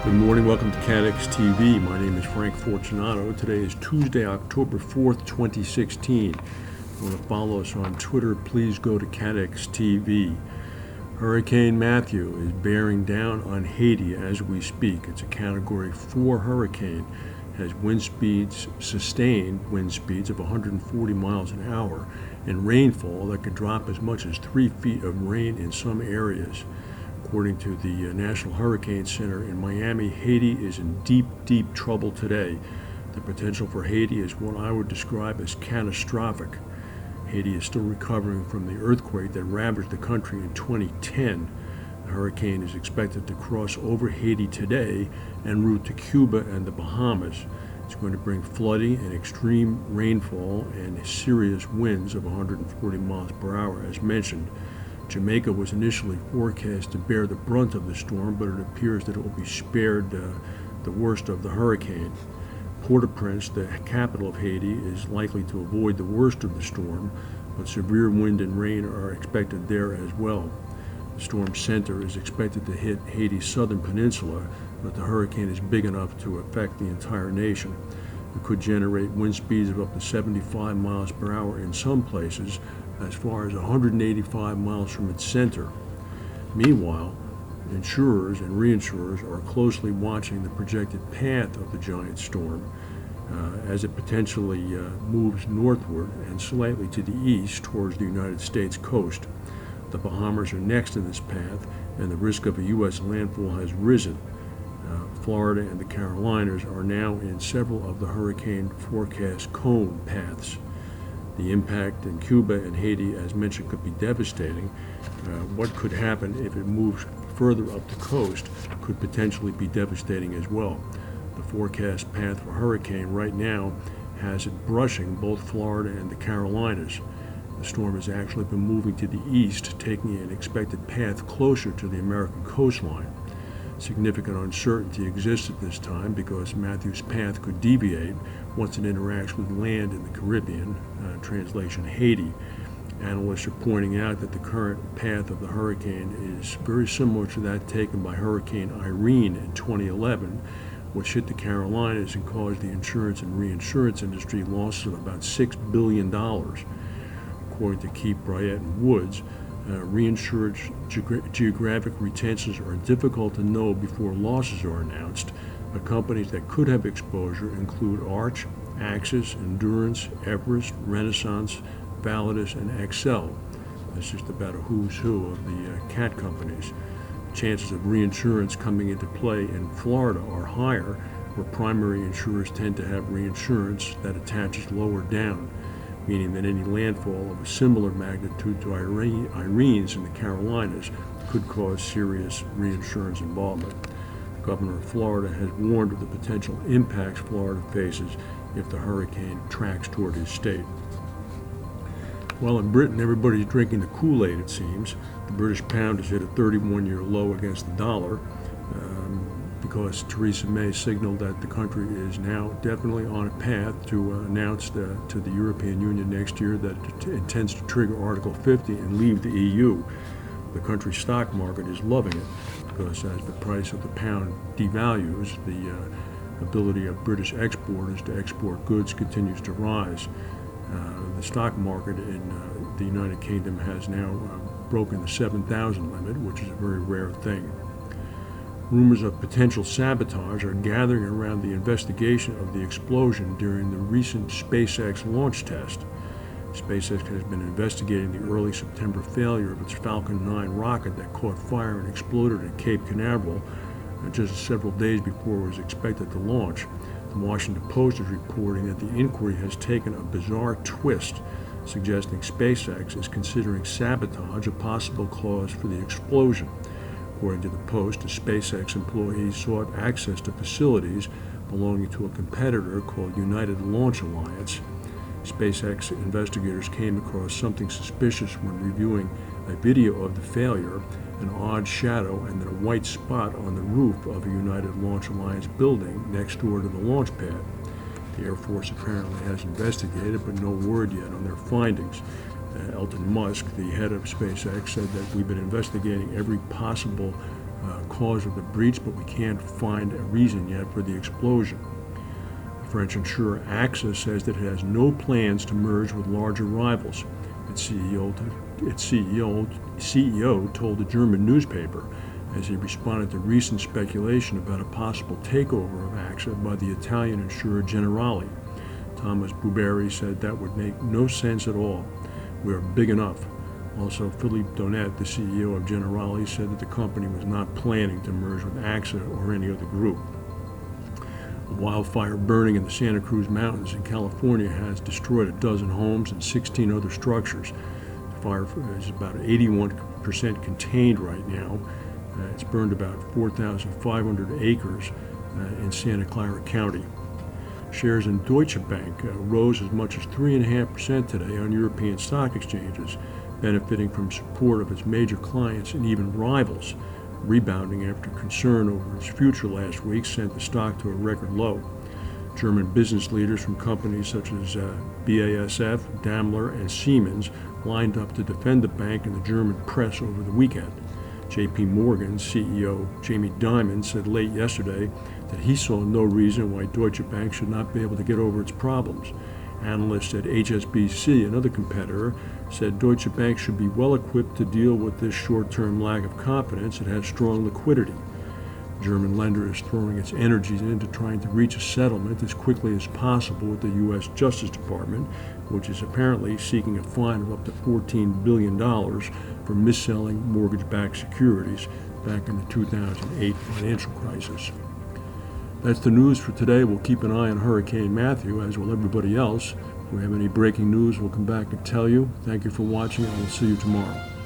Good morning, welcome to CATEX TV. My name is Frank Fortunato. Today is Tuesday, October 4th, 2016. If you want to follow us on Twitter, please go to CATEX TV. Hurricane Matthew is bearing down on Haiti as we speak. It's a Category 4 hurricane. It has sustained wind speeds of 140 miles an hour and rainfall that could drop as much as 3 feet of rain in some areas. According to the National Hurricane Center in Miami, Haiti is in deep, deep trouble today. The potential for Haiti is what I would describe as catastrophic. Haiti is still recovering from the earthquake that ravaged the country in 2010. The hurricane is expected to cross over Haiti today en route to Cuba and the Bahamas. It's going to bring flooding and extreme rainfall and serious winds of 140 miles per hour, as mentioned. Jamaica was initially forecast to bear the brunt of the storm, but it appears that it will be spared the worst of the hurricane. Port-au-Prince, the capital of Haiti, is likely to avoid the worst of the storm, but severe wind and rain are expected there as well. The storm center is expected to hit Haiti's southern peninsula, but the hurricane is big enough to affect the entire nation. It could generate wind speeds of up to 75 miles per hour in some places, as far as 185 miles from its center. Meanwhile, insurers and reinsurers are closely watching the projected path of the giant storm as it potentially moves northward and slightly to the east towards the United States coast. The Bahamas are next in this path, and the risk of a U.S. landfall has risen. Florida and the Carolinas are now in several of the hurricane forecast cone paths. The impact in Cuba and Haiti, as mentioned, could be devastating. What could happen if it moves further up the coast could potentially be devastating as well. The forecast path for hurricane right now has it brushing both Florida and the Carolinas. The storm has actually been moving to the east, taking an expected path closer to the American coastline. Significant uncertainty exists at this time because Matthew's path could deviate once it interacts with land in the Caribbean, translation Haiti. Analysts are pointing out that the current path of the hurricane is very similar to that taken by Hurricane Irene in 2011, which hit the Carolinas and caused the insurance and reinsurance industry losses of about $6 billion. According to Keith Bryant and Woods, reinsured geographic retentions are difficult to know before losses are announced, but companies that could have exposure include Arch, Axis, Endurance, Everest, Renaissance, Validus, and Excel. That's just about a who's who of the cat companies. Chances of reinsurance coming into play in Florida are higher, where primary insurers tend to have reinsurance that attaches lower down, meaning that any landfall of a similar magnitude to Irene's in the Carolinas could cause serious reinsurance involvement. The governor of Florida has warned of the potential impacts Florida faces if the hurricane tracks toward his state. Well, in Britain, everybody's drinking the Kool-Aid, it seems. The British pound has hit a 31-year low against the dollar because Theresa May signaled that the country is now definitely on a path to announce to the European Union next year that it intends to trigger Article 50 and leave the EU. The country's stock market is loving it because as the price of the pound devalues, the ability of British exporters to export goods continues to rise. The stock market in the United Kingdom has now broken the 7,000 limit, which is a very rare thing. Rumors of potential sabotage are gathering around the investigation of the explosion during the recent SpaceX launch test. SpaceX has been investigating the early September failure of its Falcon 9 rocket that caught fire and exploded at Cape Canaveral just several days before it was expected to launch. The Washington Post is reporting that the inquiry has taken a bizarre twist, suggesting SpaceX is considering sabotage a possible cause for the explosion. According to the Post, a SpaceX employee sought access to facilities belonging to a competitor called United Launch Alliance. SpaceX investigators came across something suspicious when reviewing a video of the failure, an odd shadow and then a white spot on the roof of a United Launch Alliance building next door to the launch pad. The Air Force apparently has investigated, but no word yet on their findings. Elon Musk, the head of SpaceX, said that we've been investigating every possible cause of the breach, but we can't find a reason yet for the explosion. The French insurer AXA says that it has no plans to merge with larger rivals. Its CEO told the German newspaper as he responded to recent speculation about a possible takeover of AXA by the Italian insurer Generali. Thomas Buberi said that would make no sense at all. We are big enough. Also, Philippe Donnet, the CEO of Generali, said that the company was not planning to merge with AXA or any other group. A wildfire burning in the Santa Cruz Mountains in California has destroyed a dozen homes and 16 other structures. The fire is about 81% contained right now. It's burned about 4,500 acres in Santa Clara County. Shares in Deutsche Bank rose as much as 3.5% today on European stock exchanges, benefiting from support of its major clients and even rivals, rebounding after concern over its future last week sent the stock to a record low. German business leaders from companies such as BASF, Daimler, and Siemens lined up to defend the bank in the German press over the weekend. J.P. Morgan's CEO Jamie Dimon said late yesterday that he saw no reason why Deutsche Bank should not be able to get over its problems. Analysts at HSBC, another competitor, said Deutsche Bank should be well equipped to deal with this short-term lack of confidence and has strong liquidity. The German lender is throwing its energies into trying to reach a settlement as quickly as possible with the U.S. Justice Department, which is apparently seeking a fine of up to $14 billion for mis-selling mortgage-backed securities back in the 2008 financial crisis. That's the news for today. We'll keep an eye on Hurricane Matthew, as will everybody else. If we have any breaking news, we'll come back and tell you. Thank you for watching, and we'll see you tomorrow.